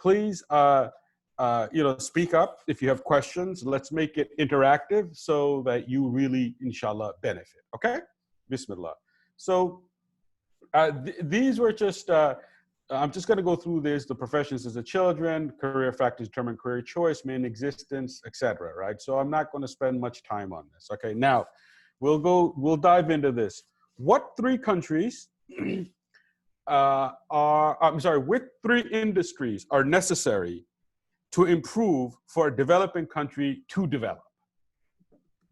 please, speak up if you have questions. Let's make it interactive so that you really, inshallah, benefit. Okay? Bismillah. So these were just, I'm just going to go through this, the professions as a children, career factors determine career choice, main existence, etc. Right? So I'm not going to spend much time on this. Okay, now we'll dive into this. What three countries with three industries are necessary to improve for a developing country to develop?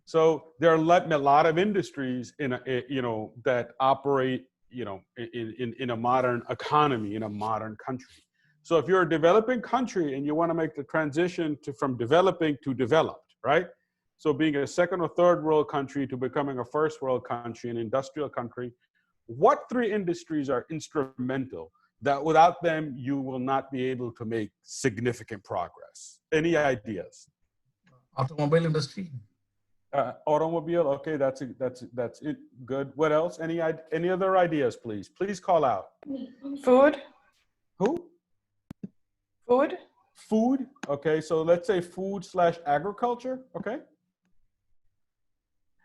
So there are a lot of industries that operate in a modern economy, in a modern country. So if you're a developing country and you want to make the transition from developing to developed, right? So being a second or third world country to becoming a first world country, an industrial country, what three industries are instrumental that without them you will not be able to make significant progress? Any ideas? Automobile industry. Automobile. Okay, that's it. Good. What else? Any other ideas, please? Please call out. Food. Who? Food. Food. Okay, so let's say food/agriculture. Okay.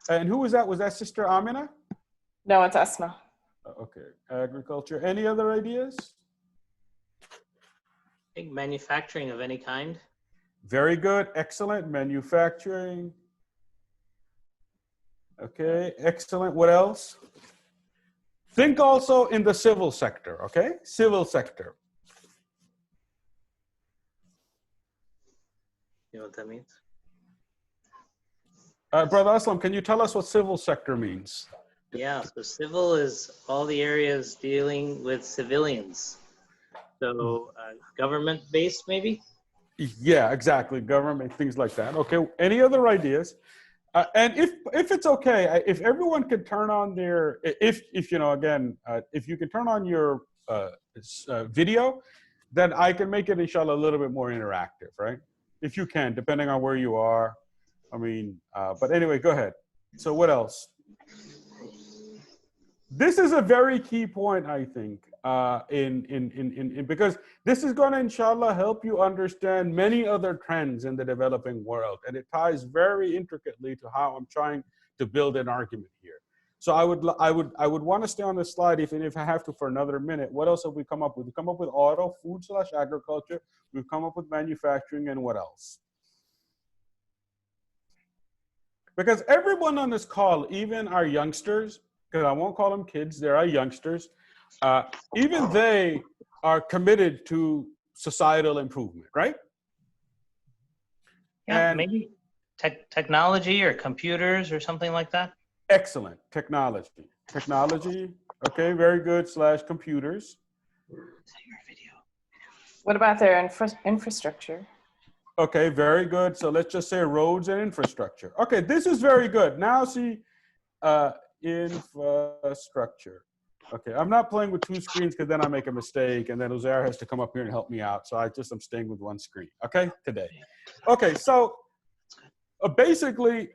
And who was that? Was that Sister Amina? No, it's Asma. Okay, agriculture. Any other ideas? I think manufacturing of any kind. Very good. Excellent. Manufacturing. Okay, excellent. What else? Think also in the civil sector, okay? Civil sector. You know what that means? Brother Aslam, can you tell us what civil sector means? Yeah, so civil is all the areas dealing with civilians. So government-based, maybe? Yeah, exactly. Government, things like that. Okay, any other ideas? And if it's okay, if everyone could turn on their, if you can turn on your video, then I can make it, inshallah, a little bit more interactive, right? If you can, depending on where you are. I mean, but anyway, go ahead. So what else? This is a very key point, I think, because this is going to, inshallah, help you understand many other trends in the developing world, and it ties very intricately to how I'm trying to build an argument here. So I would want to stay on this slide, even if I have to, for another minute. What else have we come up with? We've come up with auto, food/agriculture. We've come up with manufacturing, and what else? Because everyone on this call, even our youngsters, because I won't call them kids, they're our youngsters, even they are committed to societal improvement, right? Yeah, and maybe technology or computers or something like that. Excellent. Technology. Okay, very good. /computers. What about their infrastructure? Okay, very good. So let's just say roads and infrastructure. Okay, this is very good. Now see, infrastructure. Okay, I'm not playing with two screens because then I make a mistake and then Uzair has to come up here and help me out. So I'm staying with one screen, okay, today. Okay, so basically,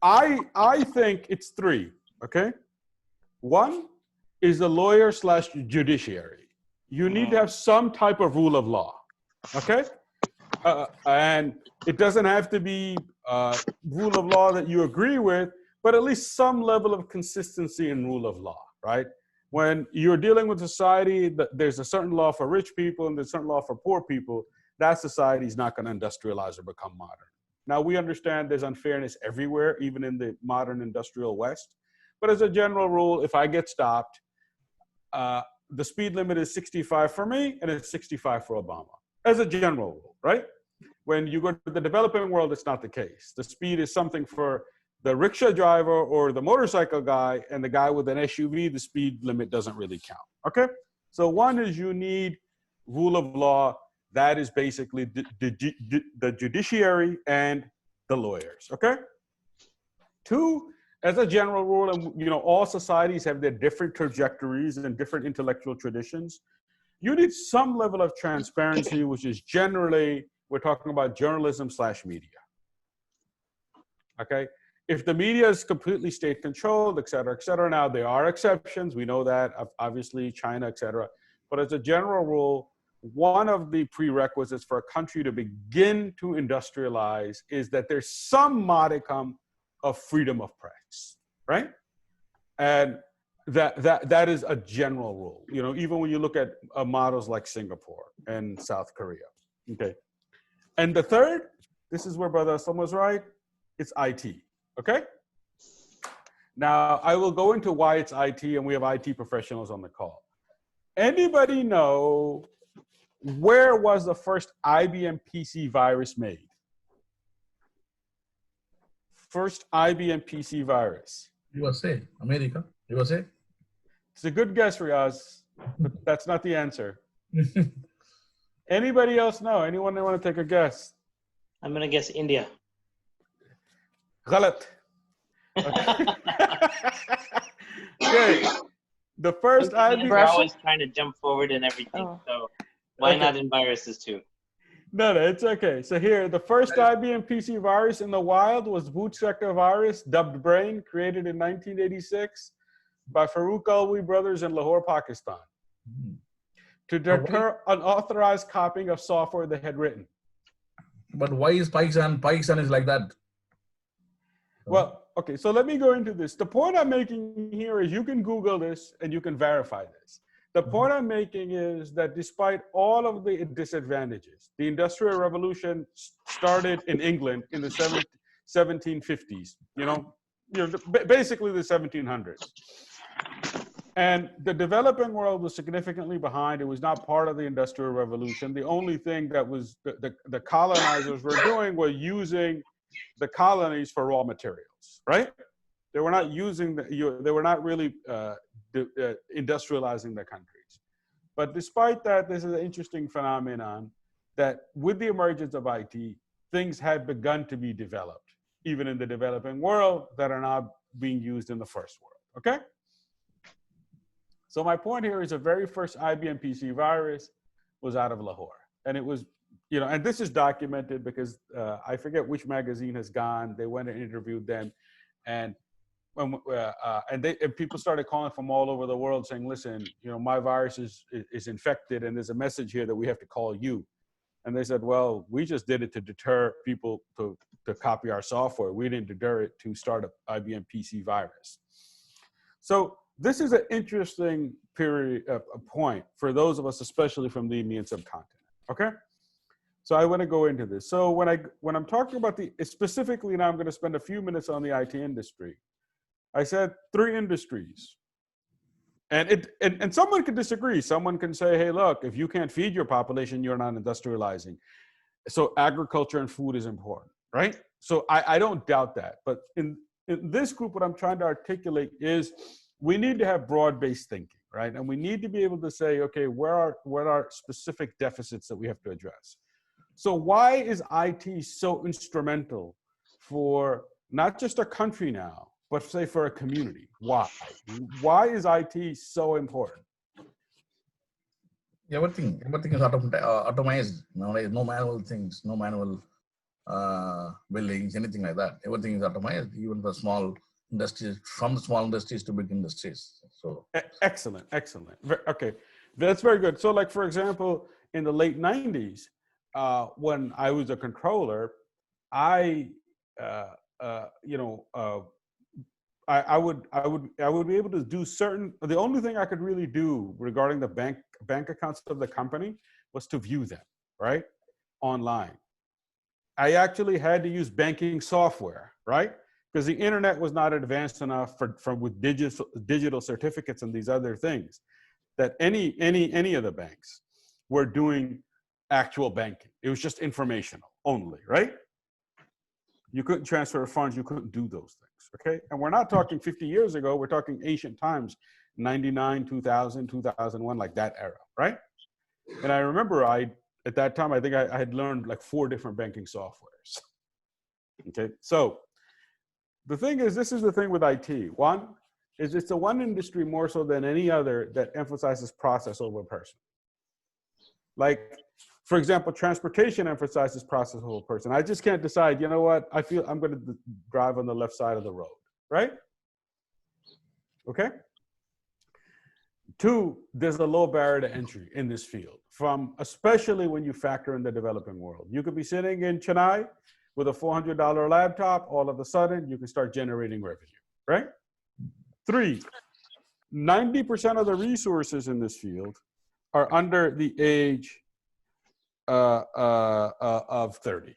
I think it's three, okay? One is the lawyer/judiciary. You need to have some type of rule of law, okay? And it doesn't have to be rule of law that you agree with, but at least some level of consistency in rule of law, right? When you're dealing with society, there's a certain law for rich people and there's a certain law for poor people. That society is not going to industrialize or become modern. Now, we understand there's unfairness everywhere, even in the modern industrial West. But as a general rule, if I get stopped, the speed limit is 65 for me and it's 65 for Obama, as a general rule, right? When you go to the developing world, it's not the case. The speed is something for the rickshaw driver or the motorcycle guy, and the guy with an SUV, the speed limit doesn't really count, okay? So one is you need rule of law. That is basically the judiciary and the lawyers, okay? Two, as a general rule, and all societies have their different trajectories and different intellectual traditions. You need some level of transparency, which is generally, we're talking about journalism/media, okay? If the media is completely state controlled, et cetera, now there are exceptions. We know that, obviously China, et cetera. But as a general rule, one of the prerequisites for a country to begin to industrialize is that there's some modicum of freedom of press, right? And that is a general rule. You know, even when you look at models like Singapore and South Korea, okay? And the third, this is where Brother Aslam was right, it's IT, okay? Now, I will go into why it's IT, and we have IT professionals on the call. Anybody know where was the first IBM PC virus made? First IBM PC virus. USA, America, USA. It's a good guess, Riaz, but that's not the answer. Anybody else know? Anyone want to take a guess? I'm going to guess India. Ghalat. Okay. Okay. The first IBM. We're always trying to jump forward and everything, so why not in viruses too? No, it's okay. So here, the first IBM PC virus in the wild was boot sector virus, dubbed Brain, created in 1986 by Farooq Alwi brothers in Lahore, Pakistan, to deter unauthorized copying of software they had written. But why is Pakistan is like that? Well, okay, so let me go into this. The point I'm making here is you can Google this and you can verify this. The point I'm making is that despite all of the disadvantages, the Industrial Revolution started in England in the 1750s, basically the 1700s. And the developing world was significantly behind. It was not part of the Industrial Revolution. The only thing that was the colonizers were doing was using the colonies for raw materials, right? They were not using they were not really industrializing the countries. But despite that, this is an interesting phenomenon that with the emergence of IT, things had begun to be developed, even in the developing world, that are now being used in the first world, okay? So my point here is the very first IBM PC virus was out of Lahore. And it was, and this is documented because I forget which magazine has gone. They went and interviewed them. And people started calling from all over the world saying, listen, my virus is infected and there's a message here that we have to call you. And they said, well, we just did it to deter people to copy our software. We didn't deter it to start an IBM PC virus. So this is an interesting point for those of us, especially from the Indian subcontinent, okay? So I want to go into this. So when I'm talking about specifically now, I'm going to spend a few minutes on the IT industry. I said 3 industries. And someone could disagree. Someone can say, hey, look, if you can't feed your population, you're not industrializing. So agriculture and food is important, right? So I don't doubt that. But in this group, what I'm trying to articulate is we need to have broad-based thinking, right? And we need to be able to say, okay, what are specific deficits that we have to address? So why is IT so instrumental for not just a country now, but say for a community? Why? Why is IT so important? Everything is automized nowadays. No manual things, no manual buildings, anything like that. Everything is automized, even for small industries, from small industries to big industries. So excellent. Okay, that's very good. So, like for example, in the late '90s, when I was a controller, I would be able to do the only thing I could really do regarding the bank accounts of the company was to view them, right? Online. I actually had to use banking software, right? Because the internet was not advanced enough with digital certificates and these other things that any of the banks were doing actual banking. It was just informational only, right? You couldn't transfer funds, you couldn't do those things, okay? And we're not talking 50 years ago, we're talking ancient times, 99, 2000, 2001, like that era, right? And I remember at that time, I think I had learned like 4 different banking softwares, okay? So the thing is, this is the thing with IT. One is it's the one industry more so than any other that emphasizes process over person. Like, for example, transportation emphasizes process over person. I just can't decide, you know what, I feel I'm going to drive on the left side of the road, right? Okay? Two, there's a low barrier to entry in this field, especially when you factor in the developing world. You could be sitting in Chennai with a $400 laptop. All of a sudden, you can start generating revenue, right? Three, 90% of the resources in this field are under the age of 30,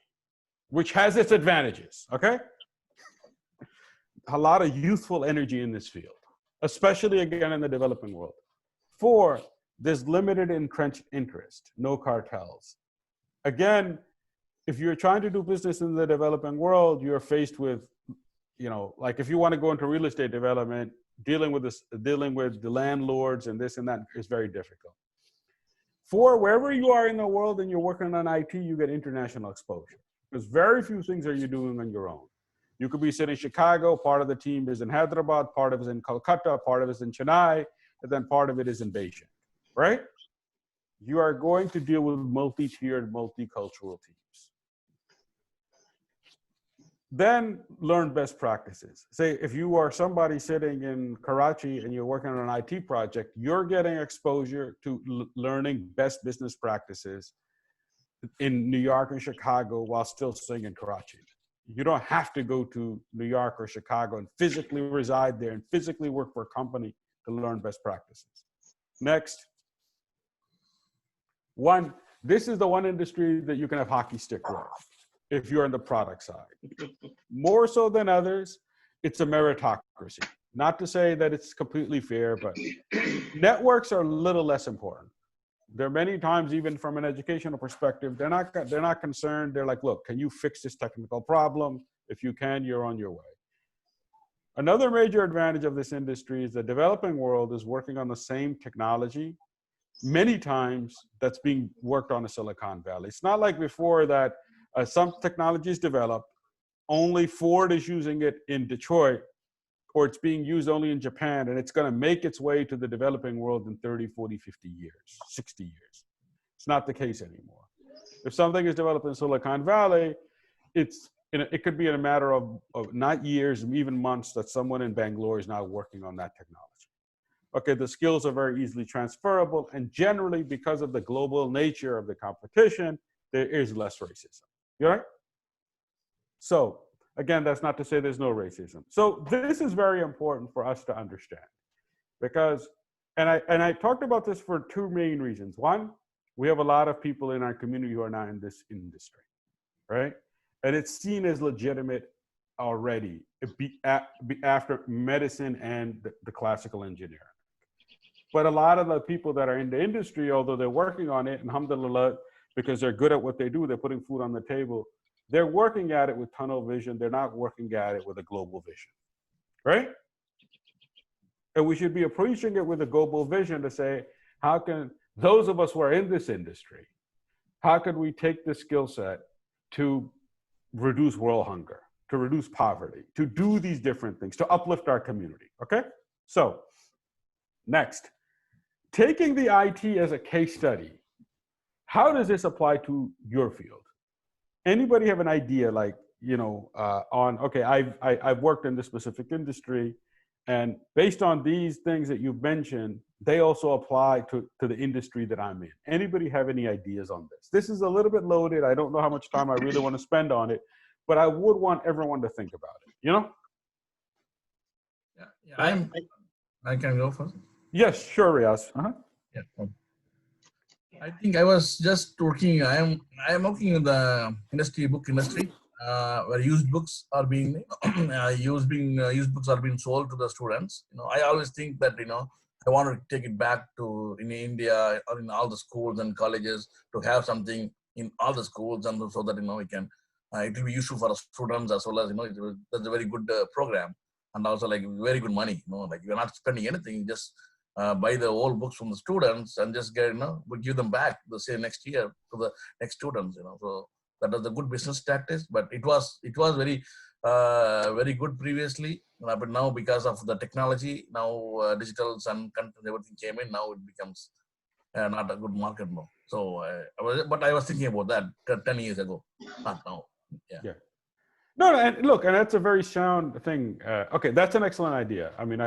which has its advantages, okay? A lot of youthful energy in this field, especially again in the developing world. Four, there's limited entrenched interest, no cartels. Again, if you're trying to do business in the developing world, you're faced with, like if you want to go into real estate development, dealing with the landlords and this and that is very difficult. Four, wherever you are in the world and you're working on IT, you get international exposure because very few things are you doing on your own. You could be sitting in Chicago, part of the team is in Hyderabad, part of it is in Kolkata, part of it is in Chennai, and then part of it is in Beijing, right? You are going to deal with multi-tiered, multicultural teams. Then learn best practices. Say if you are somebody sitting in Karachi and you're working on an IT project, you're getting exposure to learning best business practices in New York and Chicago while still staying in Karachi. You don't have to go to New York or Chicago and physically reside there and physically work for a company to learn best practices. Next. One, this is the one industry that you can have hockey stick with if you're on the product side. More so than others, it's a meritocracy. Not to say that it's completely fair, but networks are a little less important. There are many times, even from an educational perspective, they're not concerned. They're like, look, can you fix this technical problem? If you can, you're on your way. Another major advantage of this industry is the developing world is working on the same technology many times that's being worked on in Silicon Valley. It's not like before that some technology is developed, only Ford is using it in Detroit, or it's being used only in Japan, and it's going to make its way to the developing world in 30, 40, 50 years, 60 years. It's not the case anymore. If something is developed in Silicon Valley, it could be in a matter of not years, even months, that someone in Bangalore is now working on that technology. Okay, the skills are very easily transferable, and generally, because of the global nature of the competition, there is less racism. You all right? So, again, that's not to say there's no racism. So this is very important for us to understand because, and I talked about this for two main reasons. One, we have a lot of people in our community who are not in this industry, right? And it's seen as legitimate already after medicine and the classical engineering. But a lot of the people that are in the industry, although they're working on it, and alhamdulillah, because they're good at what they do, they're putting food on the table, they're working at it with tunnel vision. They're not working at it with a global vision, right? And we should be approaching it with a global vision to say, how can those of us who are in this industry, how can we take this skill set to reduce world hunger, to reduce poverty, to do these different things, to uplift our community, okay? So, next, taking the IT as a case study, how does this apply to your field? Anybody have an idea, like, okay, I've worked in this specific industry, and based on these things that you've mentioned, they also apply to the industry that I'm in. Anybody have any ideas on this? This is a little bit loaded. I don't know how much time I really want to spend on it, but I would want everyone to think about it, Yeah. I can go first. Yes, sure, Riaz. Yeah. I think I was just working. I am working in the book industry, where used books are being used books are being sold to the students. I always think that I want to take it back to in India or in all the schools and colleges to have something in all the schools, and so that we can it will be useful for the students as well as that's a very good program, and also like very good money. Like you're not spending anything, just buy the old books from the students and just get, we give them back the say next year to the next students, So that was a good business tactics, but it was very, very good previously. But now because of the technology, now digitals and content, everything came in, now it becomes not a good market more. So, I was thinking about that 10 years ago, not now. Yeah. No, and look, and that's a very sound thing. Okay, that's an excellent idea. I mean,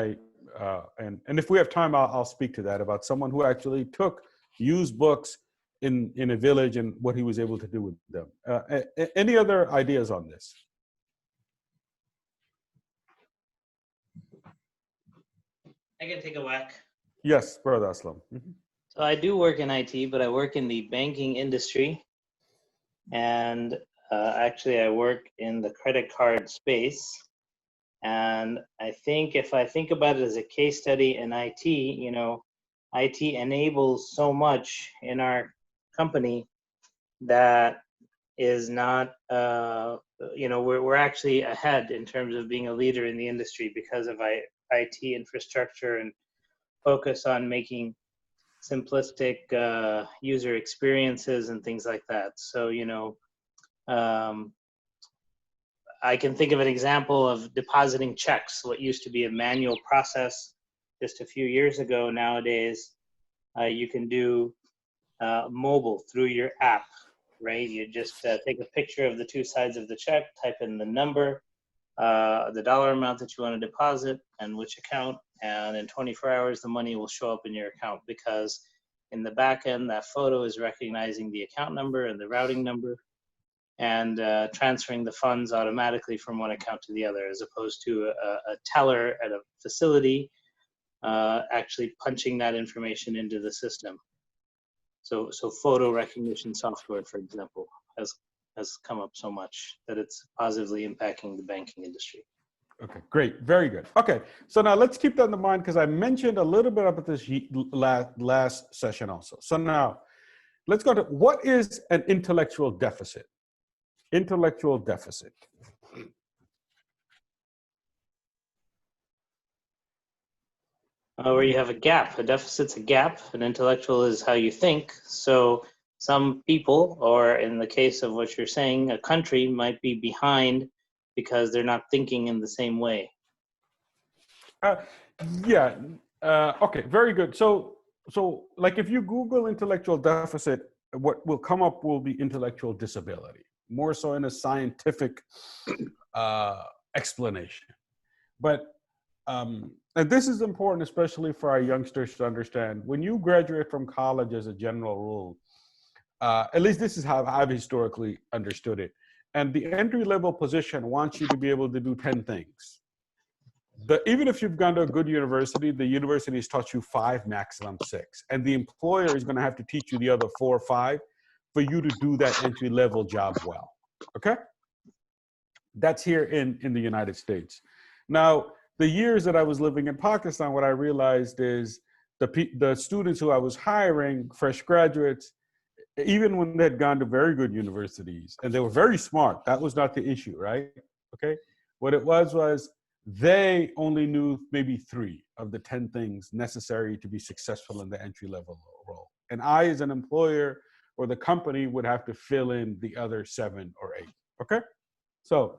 and if we have time, I'll speak to that about someone who actually took used books in a village and what he was able to do with them. Any other ideas on this? I can take a whack. Yes, Brother Aslam. So I do work in IT, but I work in the banking industry. And actually, I work in the credit card space. And I think if I think about it as a case study in IT, you know, IT enables so much in our company that is not, you know, we're actually ahead in terms of being a leader in the industry because of IT infrastructure and focus on making simplistic user experiences and things like that. So, you know, I can think of an example of depositing checks. What used to be a manual process just a few years ago, nowadays, you can do mobile through your app, right? You just take a picture of the two sides of the check, type in the number, the dollar amount that you want to deposit, and which account, and in 24 hours, the money will show up in your account because in the back end, that photo is recognizing the account number and the routing number and transferring the funds automatically from one account to the other, as opposed to a teller at a facility actually punching that information into the system. So photo recognition software, for example, has come up so much that it's positively impacting the banking industry. Okay, great, very good. Okay, so now let's keep that in mind because I mentioned a little bit about this last session also. So now let's go to what is an intellectual deficit? Intellectual deficit. Where you have a gap. A deficit's a gap. An intellectual is how you think. So some people, or in the case of what you're saying, a country might be behind because they're not thinking in the same way. Yeah. Okay. Very good. So like if you Google intellectual deficit, what will come up will be intellectual disability, more so in a scientific explanation. But and this is important, especially for our youngsters to understand. When you graduate from college, as a general rule, at least this is how I've historically understood it. And the entry-level position wants you to be able to do 10 things. Even if you've gone to a good university, the university has taught you 5, maximum 6. And the employer is going to have to teach you the other 4 or 5 for you to do that entry-level job well. Okay? That's here in the United States. Now, the years that I was living in Pakistan, what I realized is the students who I was hiring, fresh graduates, even when they had gone to very good universities and they were very smart, that was not the issue, right? Okay. What it was they only knew maybe 3 of the 10 things necessary to be successful in the entry level role. And I, as an employer or the company, would have to fill in the other 7 or 8. Okay. So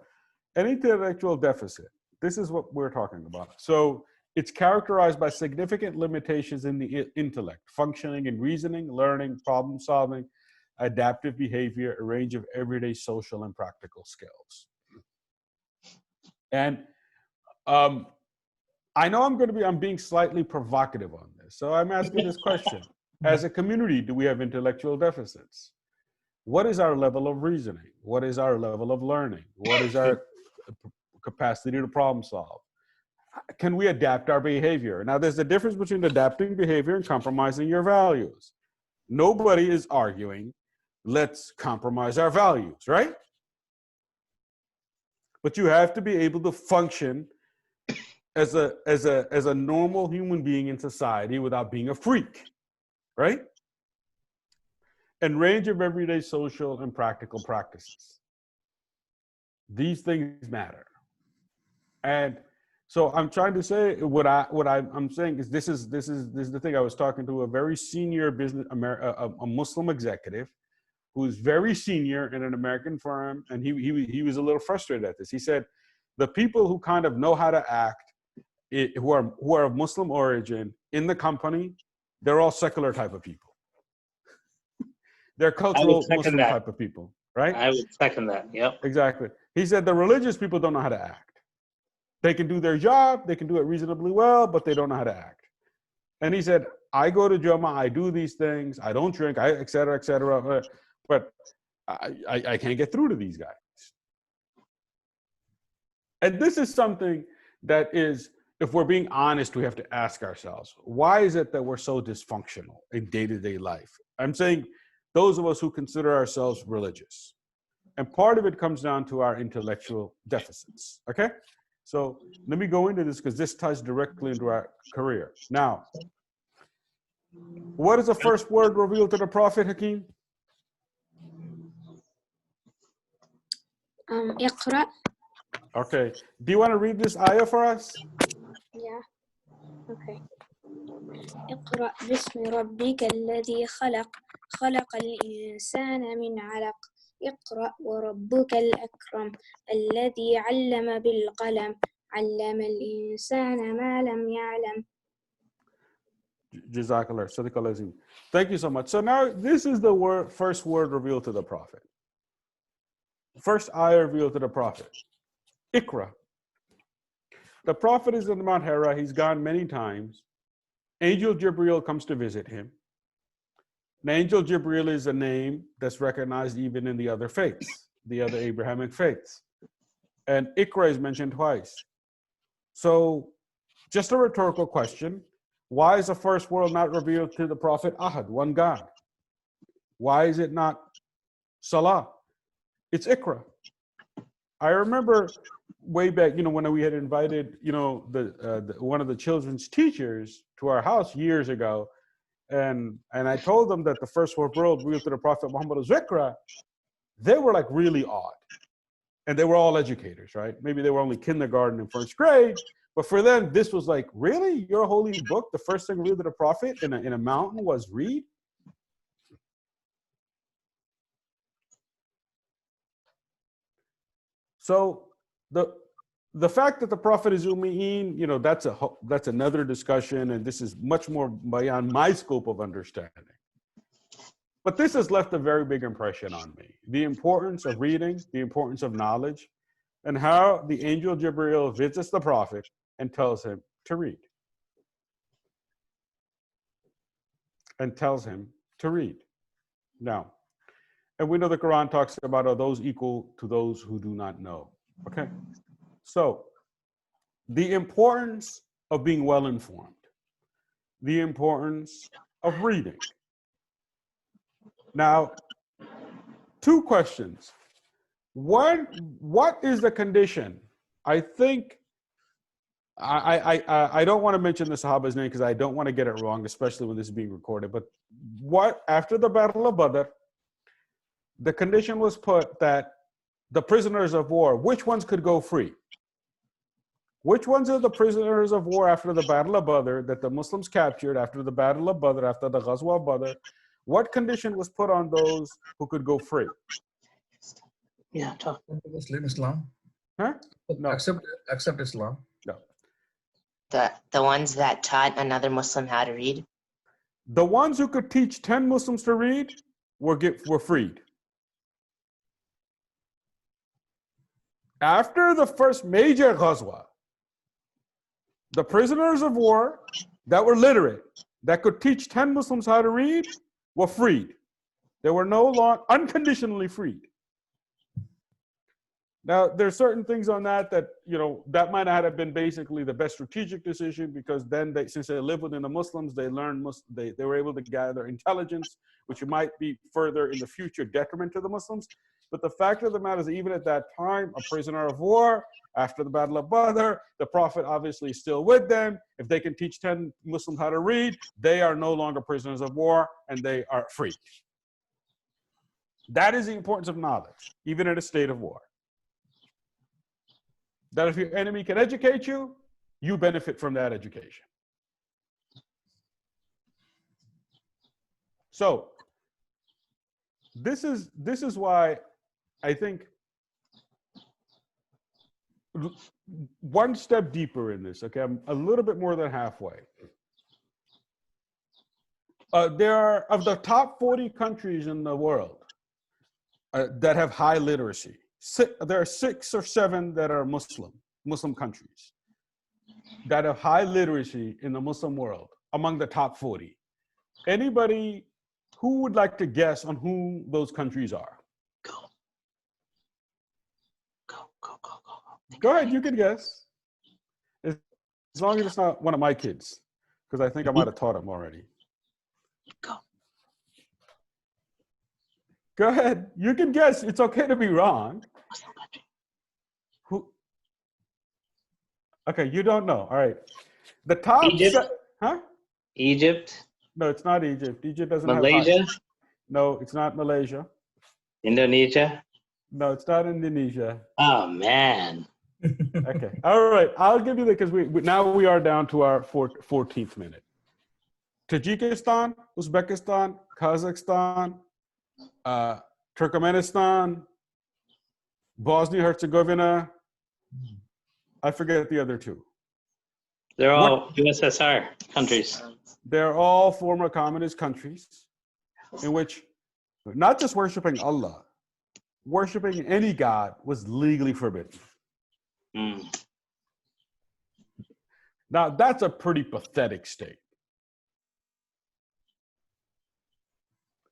an intellectual deficit, this is what we're talking about. So it's characterized by significant limitations in the intellect, functioning and reasoning, learning, problem solving, adaptive behavior, a range of everyday social and practical skills. And I know I'm being slightly provocative on this. So I'm asking this question. As a community, do we have intellectual deficits? What is our level of reasoning? What is our level of learning? What is our capacity to problem solve? Can we adapt our behavior? Now, there's a difference between adapting behavior and compromising your values. Nobody is arguing, let's compromise our values, right? But you have to be able to function as a normal human being in society without being a freak, right? And range of everyday social and practical practices. These things matter. And so I'm trying to say I'm saying is this is the thing. I was talking to a very senior a Muslim executive who's very senior in an American firm, and he was a little frustrated at this. He said, the people who kind of know how to act, who are of Muslim origin in the company, they're all secular type of people. They're cultural Muslim type of people, right? I would second that. Yep. Exactly. He said the religious people don't know how to act. They can do their job, they can do it reasonably well, but they don't know how to act. And he said, I go to Juma, I do these things, I don't drink, et cetera, but I can't get through to these guys. And this is something that is, if we're being honest, we have to ask ourselves, why is it that we're so dysfunctional in day-to-day life? I'm saying those of us who consider ourselves religious. And part of it comes down to our intellectual deficits, okay? So let me go into this because this ties directly into our career. Now, what is the first word revealed to the Prophet, Hakeem? اقرأ. Okay. Do you want to read this ayah for us? Yeah. Okay. اقرأ باسم ربك الذي خلق خلق الإنسان من علق اقرأ وربك الأكرم الذي علم بالقلم علم الإنسان ما لم يعلم. Jazakallah, Sadiqallah Azim. Thank you so much. So now this is the first word revealed to the Prophet. First ayah revealed to the Prophet. Ikra. The Prophet is in Mount Hira. He's gone many times. Angel Jibreel comes to visit him. Now, Angel Jibreel is a name that's recognized even in the other faiths, the other Abrahamic faiths. And Ikra is mentioned twice. So just a rhetorical question. Why is the first word not revealed to the Prophet Ahad, one God? Why is it not Salah? It's Ikra. I remember way back, when we had invited, one of the children's teachers to our house years ago, and I told them that the first word revealed to the Prophet Muhammad was Ikra. They were like really odd, and they were all educators, right? Maybe they were only kindergarten and first grade, but for them, this was like, really, your holy book, the first thing revealed to the Prophet in a mountain was read? So the fact that the Prophet is Ummiyin, that's another discussion, and this is much more beyond my scope of understanding. But this has left a very big impression on me. The importance of reading, the importance of knowledge, and how the angel Jibreel visits the Prophet and tells him to read. Now, and we know the Quran talks about, are those equal to those who do not know? Okay. So the importance of being well informed, the importance of reading. Now, two questions. One, what is the condition? I think I don't want to mention the Sahaba's name because I don't want to get it wrong, especially when this is being recorded. But after the Battle of Badr, the condition was put that the prisoners of war, which ones could go free? Which ones are the prisoners of war after the Battle of Badr that the Muslims captured after the Battle of Badr, after the Ghazwa of Badr? What condition was put on those who could go free? Yeah, talk. Muslim Islam. Huh? No. Accept Islam. No. The ones that taught another Muslim how to read? The ones who could teach 10 Muslims to read were freed. After the first major Ghazwa, the prisoners of war that were literate, that could teach 10 Muslims how to read, were freed. They were no longer unconditionally freed. Now, there's certain things on that that might not have been basically the best strategic decision, because then since they live within the Muslims, they learned they were able to gather intelligence, which might be further in the future detriment to the Muslims. But the fact of the matter is, even at that time, a prisoner of war, after the Battle of Badr, the Prophet obviously is still with them. If they can teach 10 Muslims how to read, they are no longer prisoners of war and they are free. That is the importance of knowledge, even in a state of war. That if your enemy can educate you, you benefit from that education. So this is why I think one step deeper in this, okay, I'm a little bit more than halfway. There are, of the top 40 countries in the world that have high literacy, there are 6 or 7 that are Muslim. Muslim countries that have high literacy in the Muslim world among the top 40. Anybody who would like to guess on who those countries are? Go. Go ahead, you can guess. As long as it's not one of my kids, because I think I might have taught them already. Go. Go ahead, you can guess. It's okay to be wrong. Muslim country. Who? Okay, you don't know. All right. The top. Egypt? Huh? Egypt, No, it's not Egypt. Egypt doesn't have. Malaysia, No, it's not Malaysia. Indonesia. No, it's not Indonesia. Oh man. Okay. All right. I'll give you the, because now we are down to our 14th minute. Tajikistan, Uzbekistan, Kazakhstan, Turkmenistan, Bosnia-Herzegovina. I forget the other two. They're all USSR countries. They're all former communist countries in which not just worshiping Allah, worshiping any god was legally forbidden. Mm. Now, that's a pretty pathetic state.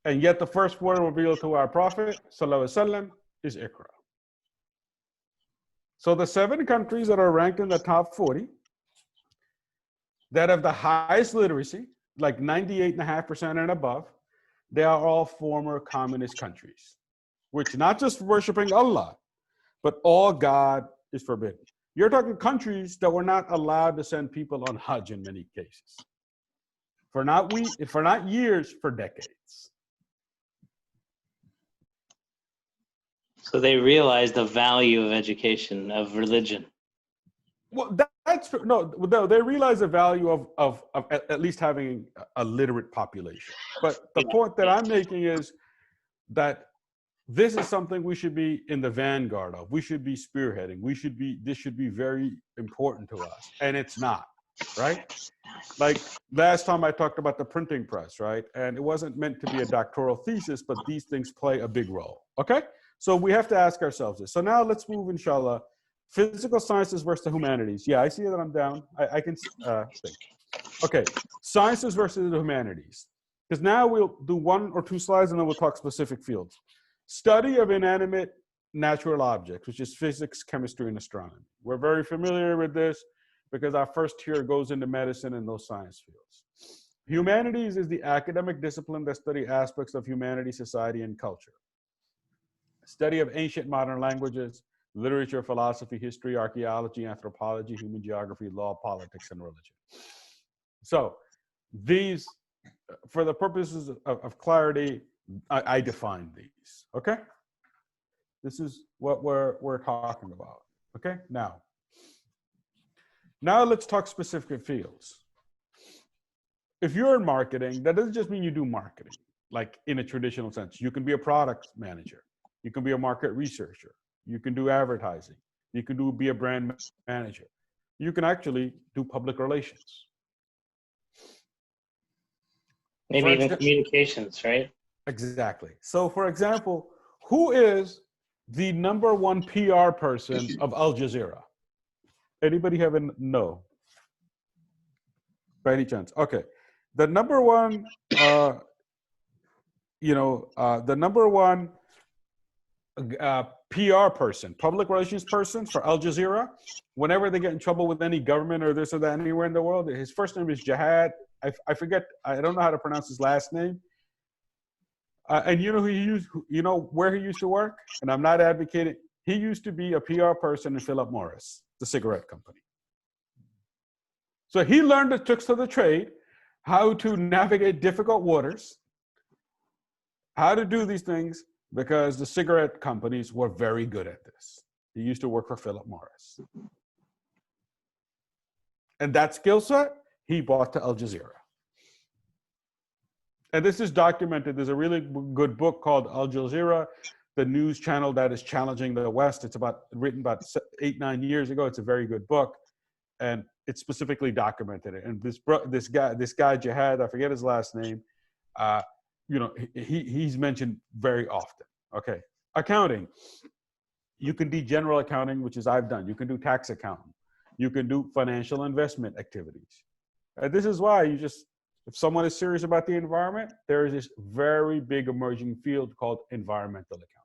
And yet the first word revealed to our Prophet, sallallahu alaihi wasallam, is Iqra. So the 7 countries that are ranked in the top 40 that have the highest literacy, like 98.5% and above, they are all former communist countries, which not just worshiping Allah, but all God is forbidden. You're talking countries that were not allowed to send people on Hajj in many cases. For not years, for decades. So they realize the value of education, of religion. Well, that's true. No, they realize the value of at least having a literate population. But the point that I'm making is that this is something we should be in the vanguard of. We should be spearheading. This should be very important to us. And it's not, right? Like last time I talked about the printing press, right? And it wasn't meant to be a doctoral thesis, but these things play a big role, okay? So we have to ask ourselves this. So now let's move, inshallah, physical sciences versus the humanities. Yeah, I see that I'm down. I can think. Okay, sciences versus the humanities. Because now we'll do 1 or 2 slides and then we'll talk specific fields. Study of inanimate natural objects, which is physics, chemistry, and astronomy. We're very familiar with this because our first tier goes into medicine and those science fields. Humanities is the academic discipline that study aspects of humanity, society, and culture. Study of ancient modern languages, literature, philosophy, history, archaeology, anthropology, human geography, law, politics, and religion. So these, for the purposes of clarity, I define these, okay? This is what we're talking about, okay? Now let's talk specific fields. If you're in marketing, that doesn't just mean you do marketing, like in a traditional sense. You can be a product manager. You can be a market researcher. You can do advertising. You can be a brand manager. You can actually do public relations. Maybe even communications, right? Exactly. So for example, who is the #1 PR person of Al Jazeera? Anybody have a no? By any chance? Okay. The #1, the #1 PR person, public relations person for Al Jazeera, whenever they get in trouble with any government or this or that anywhere in the world, his first name is Jihad. I forget, I don't know how to pronounce his last name. And you know where he used to work? And I'm not advocating. He used to be a PR person in Philip Morris, the cigarette company. So he learned the tricks of the trade, how to navigate difficult waters, how to do these things, because the cigarette companies were very good at this. He used to work for Philip Morris. And that skill set, he brought to Al Jazeera. And this is documented. There's a really good book called Al Jazeera, the news channel that is challenging the West. It's written about 8-9 years ago. It's a very good book. And it specifically documented it. And this guy Jihad, I forget his last name, he's mentioned very often. Okay, accounting. You can do general accounting, which is I've done. You can do tax accounting. You can do financial investment activities. This is why if someone is serious about the environment, there is this very big emerging field called environmental accounting.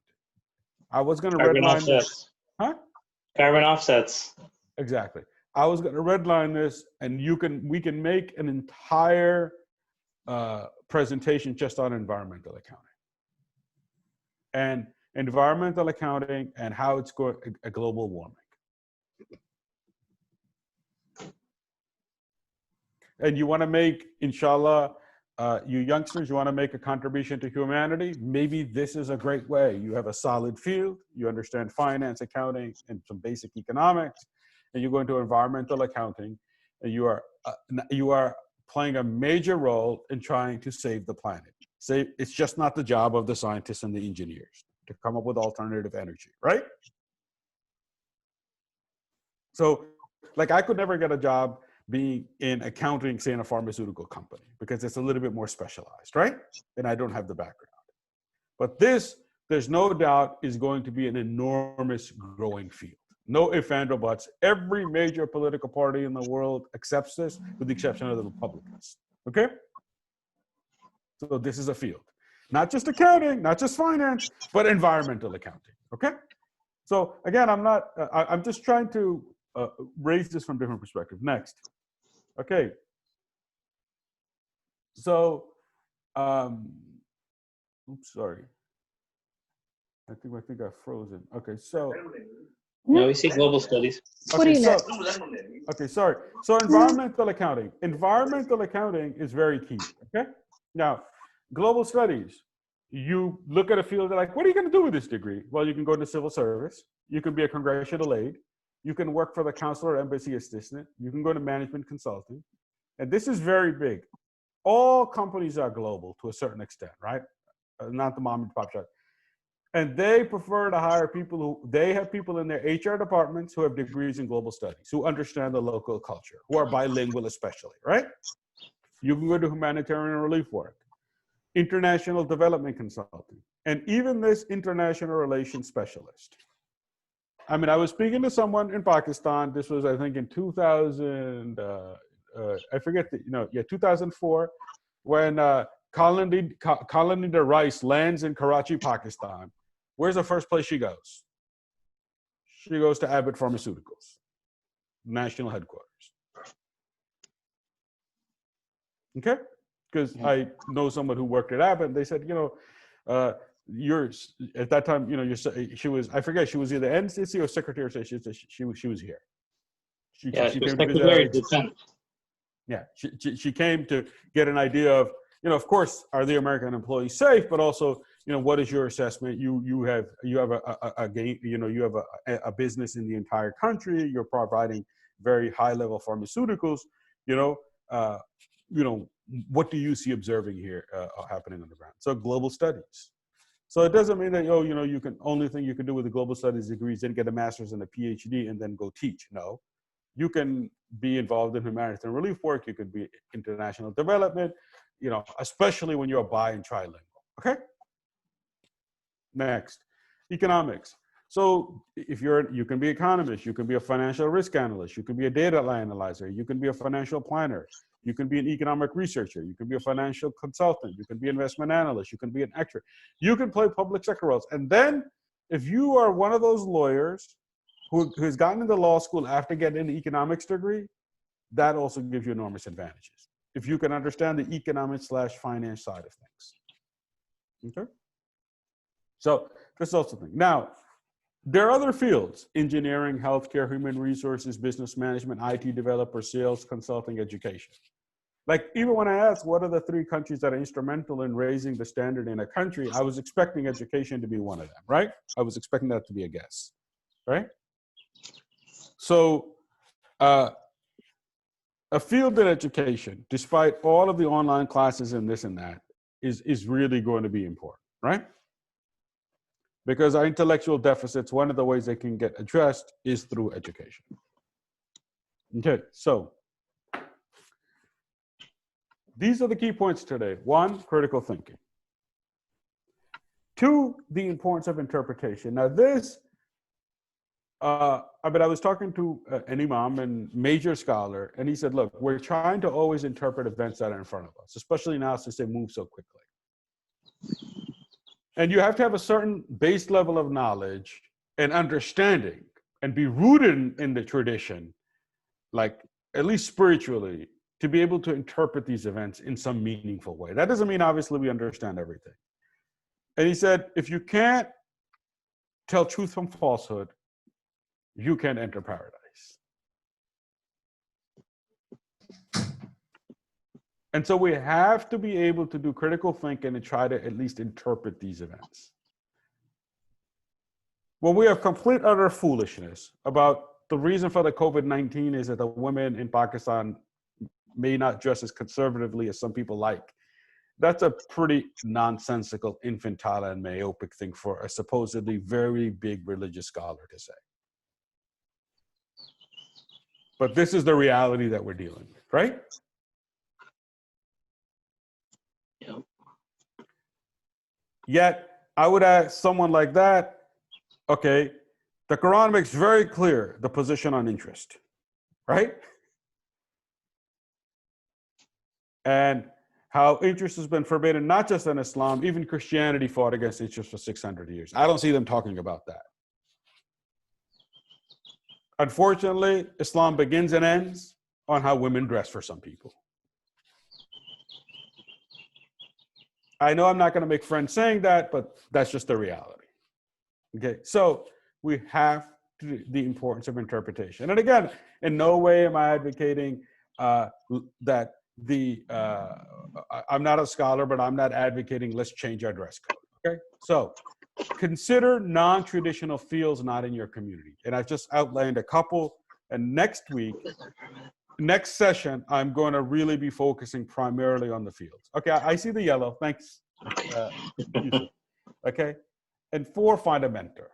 I was going to redline this. Huh? Carbon offsets. Exactly. I was going to redline this, and we can make an entire presentation just on environmental accounting. And environmental accounting and how it's going a global warming. And you want to make, inshallah, you youngsters, you want to make a contribution to humanity, maybe this is a great way. You have a solid field, you understand finance, accounting, and some basic economics, and you go into environmental accounting, and you are playing a major role in trying to save the planet. It's just not the job of the scientists and the engineers to come up with alternative energy, right? So, like, I could never get a job being in accounting, say, in a pharmaceutical company, because it's a little bit more specialized, right? And I don't have the background. But this, there's no doubt, is going to be an enormous growing field. No ifs, ands, or buts. Every major political party in the world accepts this, with the exception of the Republicans, okay? So this is a field. Not just accounting, not just finance, but environmental accounting, okay? So again, I'm just trying to raise this from different perspectives. Next. Okay. So, oops, sorry. I think I frozen. Okay, so. No, we see global studies. Okay, sorry. So environmental accounting. Environmental accounting is very key, okay? Now, global studies, you look at a field, they're like, what are you going to do with this degree? Well, you can go into civil service. You can be a congressional aide. You can work for the consular embassy assistant. You can go to management consulting. And this is very big. All companies are global to a certain extent, right? Not the mom and pop shop. And they prefer to hire people they have people in their HR departments who have degrees in global studies, who understand the local culture, who are bilingual especially, right? You can go to humanitarian relief work, international development consulting, and even this international relations specialist. I mean, I was speaking to someone in Pakistan. This was, I think, in 2000, I forget, 2004, when Condoleezza Rice lands in Karachi, Pakistan. Where's the first place she goes? She goes to Abbott Pharmaceuticals, national headquarters. Okay? Because I know someone who worked at Abbott, and they said, at that time, she was, I forget, she was either NCC or Secretary of State. She was here. She was came Secretary of Defense. Yeah, she came to get an idea of, of course, are the American employees safe, but also, what is your assessment? You have a business in the entire country. You're providing very high level pharmaceuticals. What do you see observing here happening on the ground? So global studies. So it doesn't mean that, only thing you can do with a global studies degree is then get a master's and a PhD and then go teach. No, you can be involved in humanitarian relief work. You could be international development, especially when you're bi and trilingual, okay? Next, economics. So if you can be economist, you can be a financial risk analyst, you can be a data analyzer, you can be a financial planner, you can be an economic researcher, you can be a financial consultant, you can be an investment analyst, you can be an actor, you can play public sector roles. And then if you are one of those lawyers who has gotten into law school after getting an economics degree, that also gives you enormous advantages. If you can understand the economics/finance side of things. Okay? So that's also the thing. Now, there are other fields: engineering, healthcare, human resources, business management, IT developer, sales, consulting, education. Like, even when I asked what are the 3 countries that are instrumental in raising the standard in a country, I was expecting education to be one of them, right? I was expecting that to be a guess, right? So a field in education, despite all of the online classes and this and that, is really going to be important, right? Because our intellectual deficits, one of the ways they can get addressed is through education. Okay, so these are the key points today. 1, critical thinking. 2, the importance of interpretation. Now this, I was talking to an imam and major scholar, and he said, look, we're trying to always interpret events that are in front of us, especially now since they move so quickly. And you have to have a certain base level of knowledge and understanding and be rooted in the tradition, like at least spiritually, to be able to interpret these events in some meaningful way. That doesn't mean obviously we understand everything. And he said, if you can't tell truth from falsehood, you can't enter paradise. And so we have to be able to do critical thinking and try to at least interpret these events. When we have complete utter foolishness about the reason for the COVID-19 is that the women in Pakistan may not dress as conservatively as some people like, that's a pretty nonsensical, infantile, and myopic thing for a supposedly very big religious scholar to say. But this is the reality that we're dealing with, right? Yep. Yet, I would ask someone like that, okay, the Quran makes very clear the position on interest, right? And how interest has been forbidden, not just in Islam, even Christianity fought against interest for 600 years. I don't see them talking about that. Unfortunately, Islam begins and ends on how women dress for some people. I know I'm not going to make friends saying that, but that's just the reality. Okay, so we have the importance of interpretation. And again, in no way am I advocating that I'm not a scholar, but I'm not advocating let's change our dress code. Okay, so consider non-traditional fields not in your community. And I've just outlined a couple. And next week, next session, I'm going to really be focusing primarily on the fields. Okay, I see the yellow. Thanks. Yusuf. Okay, and 4, find a mentor.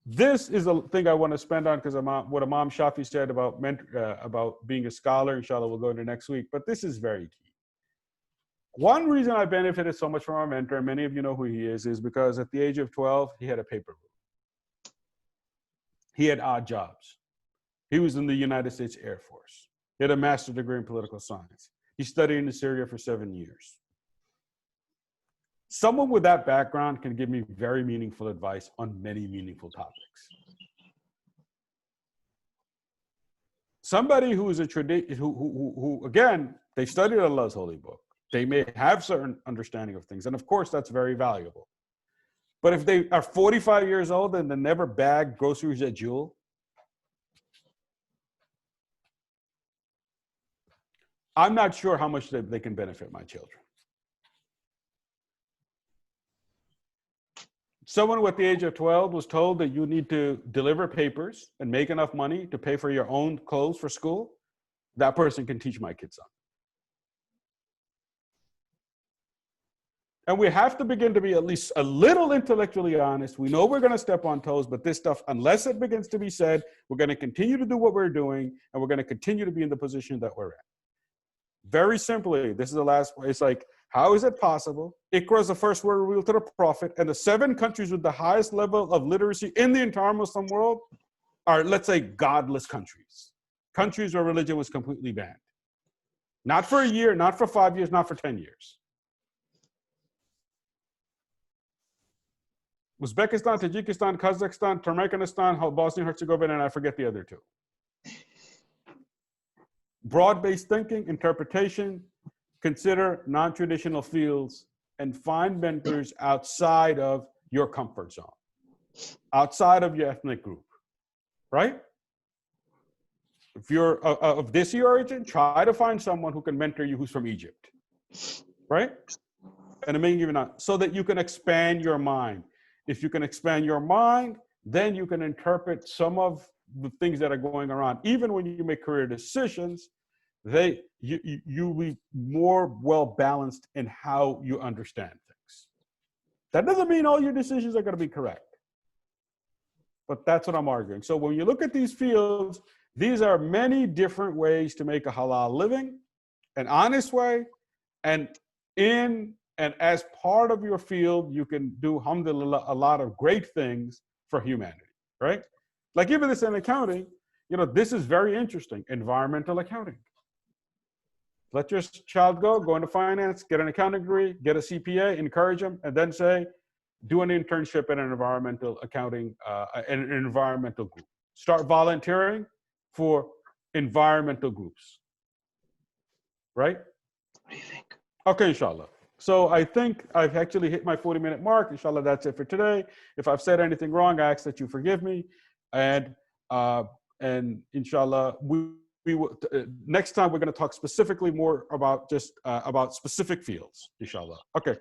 This is the thing I want to spend on because what Imam Shafi said about being a scholar. Inshallah, we'll go into next week. But this is very key. One reason I benefited so much from our mentor, and many of you know who he is because at the age of 12, he had a paper route. He had odd jobs. He was in the United States Air Force. He had a master's degree in political science. He studied in Syria for 7 years. Someone with that background can give me very meaningful advice on many meaningful topics. Somebody who is who again, they studied Allah's holy book. They may have certain understanding of things. And of course, that's very valuable. But if they are 45 years old and they never bag groceries at Jewel, I'm not sure how much they can benefit my children. Someone with the age of 12 was told that you need to deliver papers and make enough money to pay for your own clothes for school. That person can teach my kids something. And we have to begin to be at least a little intellectually honest. We know we're going to step on toes, but this stuff, unless it begins to be said, we're going to continue to do what we're doing, and we're going to continue to be in the position that we're in. Very simply, this is the last one. It's like, how is it possible? Iqra is the first word revealed to the Prophet, and the 7 countries with the highest level of literacy in the entire Muslim world are, let's say, godless countries. Countries where religion was completely banned. Not for a year, not for 5 years, not for 10 years. Uzbekistan, Tajikistan, Kazakhstan, Turkmenistan, Bosnia and Herzegovina, and I forget the other 2. Broad-based thinking, interpretation, consider non-traditional fields, and find mentors outside of your comfort zone, outside of your ethnic group, right? If you're of Desi origin, try to find someone who can mentor you who's from Egypt, right? And I mean, so that you can expand your mind. If you can expand your mind, then you can interpret some of the things that are going around. Even when you make career decisions, you'll be more well-balanced in how you understand things. That doesn't mean all your decisions are going to be correct. But that's what I'm arguing. So when you look at these fields, these are many different ways to make a halal living, an honest way, and as part of your field, you can do, alhamdulillah, a lot of great things for humanity, right? Like even this in accounting, you know, this is very interesting. Environmental accounting. Let your child go into finance, get an accounting degree, get a CPA, encourage them, and then say, do an internship in an environmental accounting, in an environmental group. Start volunteering for environmental groups. Right? What do you think? Okay, inshallah. So I think I've actually hit my 40-minute mark. Inshallah, that's it for today. If I've said anything wrong, I ask that you forgive me. And inshallah, we will, next time we're going to talk specifically more about just about specific fields, inshallah. Okay.